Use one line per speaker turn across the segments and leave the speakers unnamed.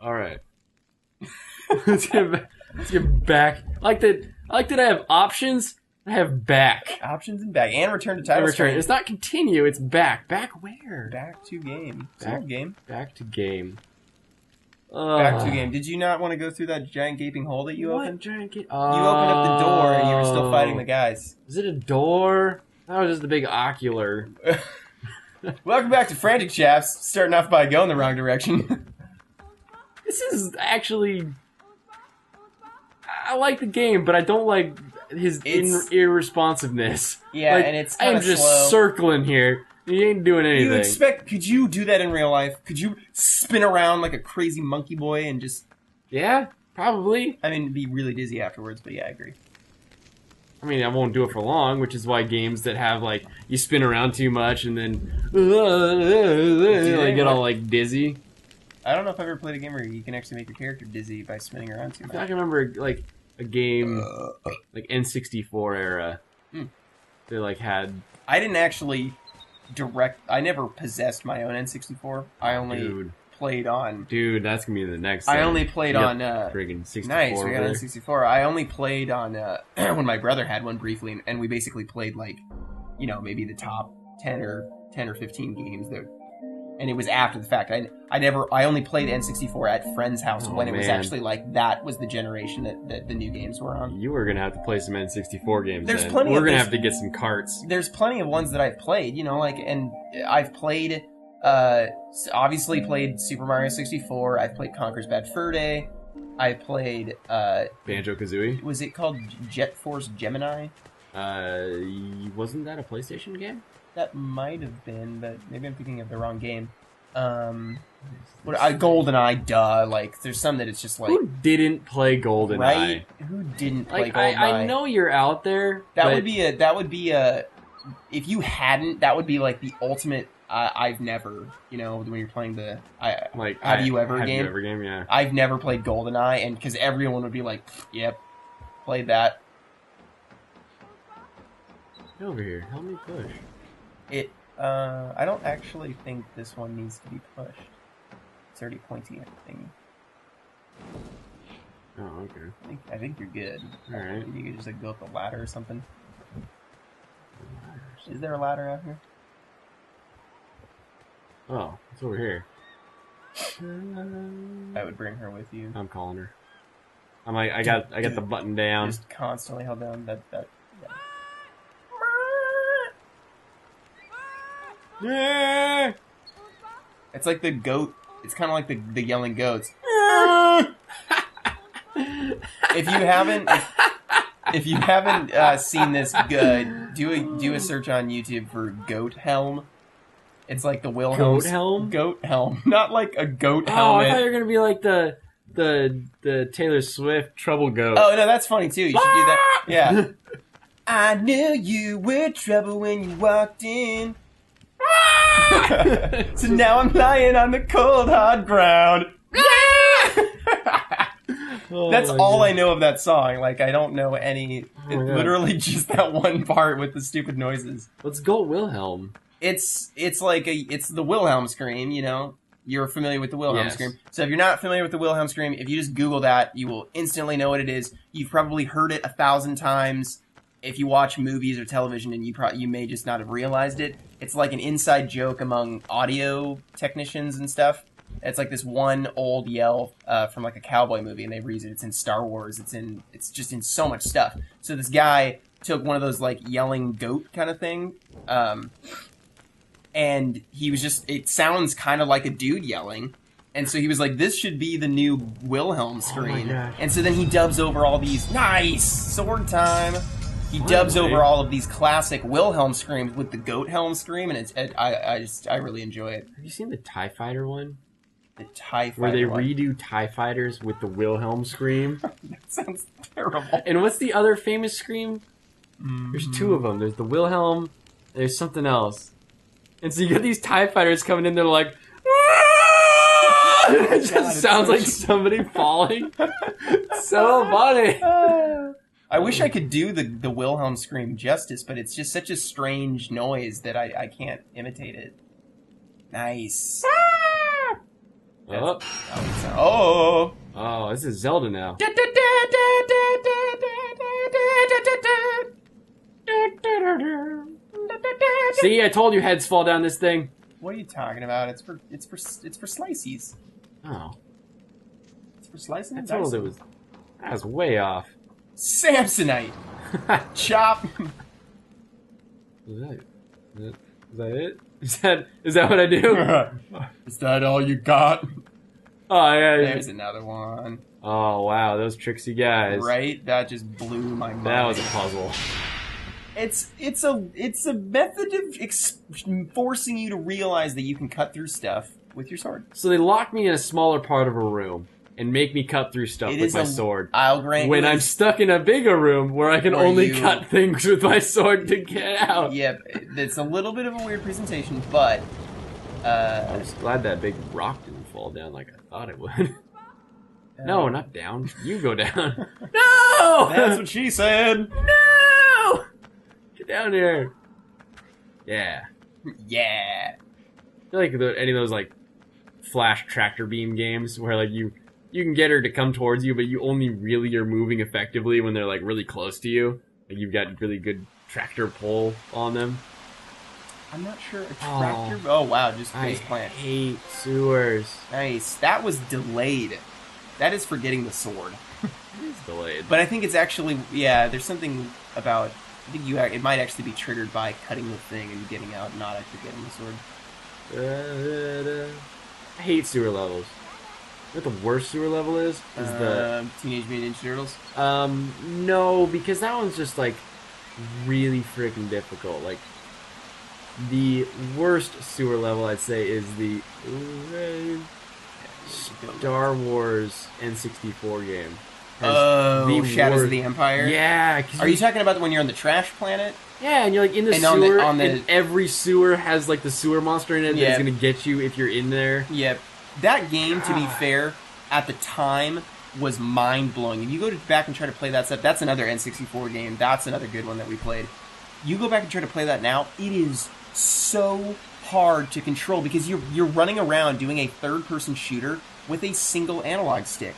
All right. let's get back. I like that I have options. I have back.
Options and back. And return to title screen.
It's not continue, it's back. Back where?
Back to game.
Back
game.
Back to game.
Back to game. Did you not want to go through that giant gaping hole that you opened?
Giant
you opened up the door and you were still fighting the guys.
Is it a door? That was just the big ocular.
Welcome back to Frantic Chaps. Starting off by going the wrong direction.
This is actually... I like the game, but I don't like his irresponsiveness.
Yeah,
like,
and it's kind of slow.
I'm just circling here. You ain't doing anything.
Could you do that in real life? Could you spin around like a crazy monkey boy and just...
Yeah, probably.
I mean, be really dizzy afterwards, but yeah, I agree.
I mean, I won't do it for long, which is why games that have, like, you spin around too much and then... like, get all, like, dizzy.
I don't know if I've ever played a game where you can actually make your character dizzy by spinning around too much.
I can remember, like, a game, like, N64 era. They, like, had...
I didn't actually I never possessed my own N64. I only played on...
Dude, that's gonna be the next
I only played on...
friggin' 64.
Nice, we got an N64. I only played on... when my brother had one briefly, and we basically played, like, you know, maybe the top 10 or 15 games that... And it was after the fact. I only played N64 at friends' house when it was actually like that was the generation that the new games were on.
You were gonna have to play some N64 games.
There's
then.
plenty.
We're gonna have to get some carts.
There's plenty of ones that I've played, you know, like, and I've played. Obviously played Super Mario 64. I've played Conker's Bad Fur Day. I played
Banjo-Kazooie.
Was it called Jet Force Gemini?
Wasn't that a PlayStation game?
That might have been, but maybe I'm thinking of the wrong game. GoldenEye, duh. Like, there's some that it's just like...
Who didn't play GoldenEye?
Right? Who didn't play GoldenEye?
I know you're out there.
That would be a... If you hadn't, that would be like the ultimate I've never, you know, when you're playing the... Have you ever game,
yeah.
I've never played GoldenEye, and because everyone would be like, yep, played that.
Get over here. Help me push.
I don't actually think this one needs to be pushed. It's already pointy at the thingy.
Oh, okay.
I think you're good.
Alright.
You could just like go up the ladder or something. Is there a ladder out here?
Oh, it's over here.
I would bring her with you.
I'm calling her. I got the button down.
Just constantly held down that yeah.
Yeah.
It's like the goat. It's kind of like the yelling goats. If you haven't seen this, do a search on YouTube for Goat Helm. It's like the Wilhelm Goat Helm, not like a goat helmet.
I thought you were gonna be like the Taylor Swift Trouble Goat.
Oh no, that's funny too. You should do that. Yeah. I knew you were trouble when you walked in. So now I'm lying on the cold, hard ground. That's all I know of that song. Like, I don't know any... literally just that one part with the stupid noises.
Let's go Wilhelm.
It's the Wilhelm scream, you know? You're familiar with the Wilhelm scream. So if you're not familiar with the Wilhelm scream, if you just Google that, you will instantly know what it is. You've probably heard it 1,000 times. If you watch movies or television, and you may just not have realized it. It's like an inside joke among audio technicians and stuff. It's like this one old yell from like a cowboy movie, and they reuse it. It's in Star Wars. It's just in so much stuff. So this guy took one of those like yelling goat kind of thing, and he was just... It sounds kind of like a dude yelling. And so he was like, this should be the new Wilhelm scream. And so then he dubs over all these... Nice! Sword time! He dubs over all of these classic Wilhelm screams with the Goat Helm scream, and I really enjoy it.
Have you seen the TIE Fighter one?
The TIE Fighter
where they
one?
redo TIE Fighters with the Wilhelm scream?
That sounds terrible.
And what's the other famous scream? There's two of them. There's the Wilhelm, there's something else. And so you get these TIE Fighters coming in, they're like... It just sounds like somebody falling. So funny.
I wish I could do the Wilhelm scream justice, but it's just such a strange noise that I can't imitate it. Nice.
Oh. Oh, this is Zelda now. See, I told you heads fall down this thing.
What are you talking about? It's for slices.
Oh.
It's for slicing.
I
and
told
dicing.
it was. That was way off.
Samsonite. Chop.
Is that it? Is that what I do?
Is that all you got?
Oh yeah.
There's another one.
Oh wow, those tricksy guys.
Right? That just blew my mind.
That was a puzzle.
It's a method of forcing you to realize that you can cut through stuff with your sword.
So they lock me in a smaller part of a room and make me cut through stuff with my sword.
I'll grant
when I'm stuck in a bigger room where I can only cut things with my sword to get out.
Yep, it's a little bit of a weird presentation, but
I'm just glad that big rock didn't fall down like I thought it would. No, not down. You go down. No!
That's what she said.
No! Get down here. Yeah.
Yeah.
I feel like any of those like flash tractor beam games where like you can get her to come towards you, but you only really are moving effectively when they're like really close to you. Like you've got really good tractor pull on them.
I'm not sure. A tractor. Oh wow, just face plant.
I hate sewers.
Nice. That was delayed. That is for getting the sword.
It is delayed.
But I think it's actually there's something about. I think it might actually be triggered by cutting the thing and getting out, not actually getting the sword.
I hate sewer levels. You know what the worst sewer level is? The
Teenage Mutant Ninja Turtles.
No, because that one's just like really freaking difficult. Like the worst sewer level I'd say is the Star Wars N64 game.
Oh, Shadows of the Empire?
Yeah.
Are you talking about when you're on the trash planet?
Yeah, and you're like in the sewer, and every sewer has like the sewer monster in it that's going to get you if you're in there.
Yep. That game, to be fair, at the time was mind-blowing. If you go back and try to play that stuff, that's another N64 game. That's another good one that we played. You go back and try to play that now, it is so hard to control because you're running around doing a third-person shooter with a single analog stick.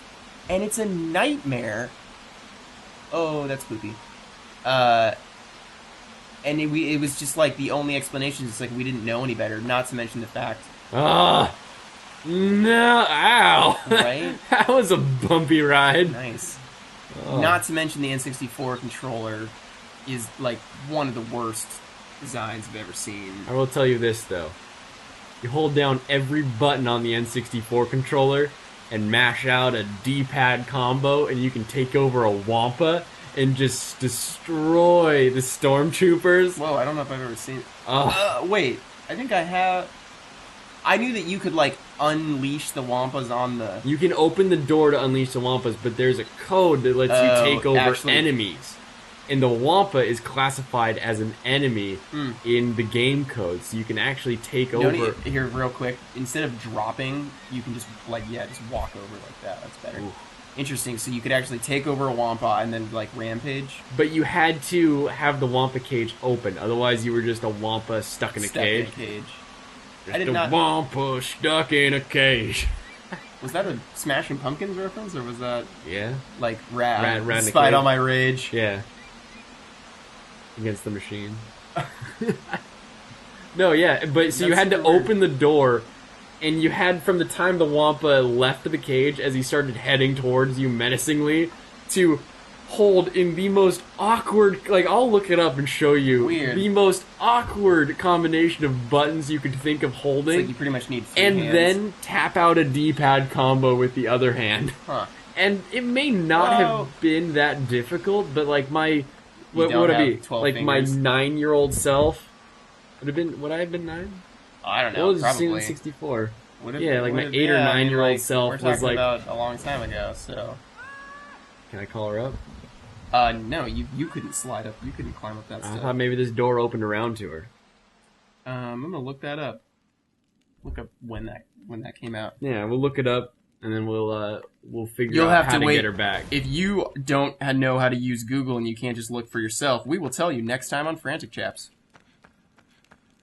And it's a nightmare. Oh, that's spooky. And it was just like the only explanation is like we didn't know any better. Not to mention the fact.
No! Ow!
Right?
That was a bumpy ride.
Nice. Not to mention the N64 controller is like one of the worst designs I've ever seen.
I will tell you this though. You hold down every button on the N64 controller and mash out a D-pad combo, and you can take over a Wompa and just destroy the stormtroopers.
Whoa, I don't know if I've ever seen
it.
Wait, I think I have. I knew that you could, like, unleash the Wampas on the...
You can open the door to unleash the Wampas, but there's a code that lets you take over enemies. And the Wampa is classified as an enemy in the game code, so you can actually take over...
Here, real quick, instead of dropping, you can just, just walk over like that. That's better. Ooh. Interesting, so you could actually take over a Wampa and then, like, rampage.
But you had to have the Wampa cage open, otherwise you were just a Wampa stuck in a cage.
I did not...
Wampa stuck in a cage.
Was that a Smashing Pumpkins reference, or was that...
Yeah.
Like, Rad
Despite
all my rage.
Yeah. Against the machine. No, yeah, but so you had to open the door, and you had, from the time the Wampa left the cage, as he started heading towards you menacingly, to hold in the most awkward, like, I'll look it up and show you, the most awkward combination of buttons you could think of holding.
It's like you pretty much need three
hands. Then
And
tap out a D-pad combo with the other hand.
Huh.
And it may not have been that difficult, but like my... What would it be? Like
fingers.
My 9-year-old self would I have been 9?
I don't know.
What was
probably.
C64?
Would've,
yeah, like my 8 or 9-year-old self
we're
was like.
About a long time ago, so.
Can I call her up?
No, you couldn't slide up. You couldn't climb up that stuff.
I thought maybe this door opened around to her.
I'm gonna look that up. Look up when that came out.
Yeah, we'll look it up. And then we'll figure out how to get her back.
If you don't know how to use Google and you can't just look for yourself, we will tell you next time on Frantic Chaps.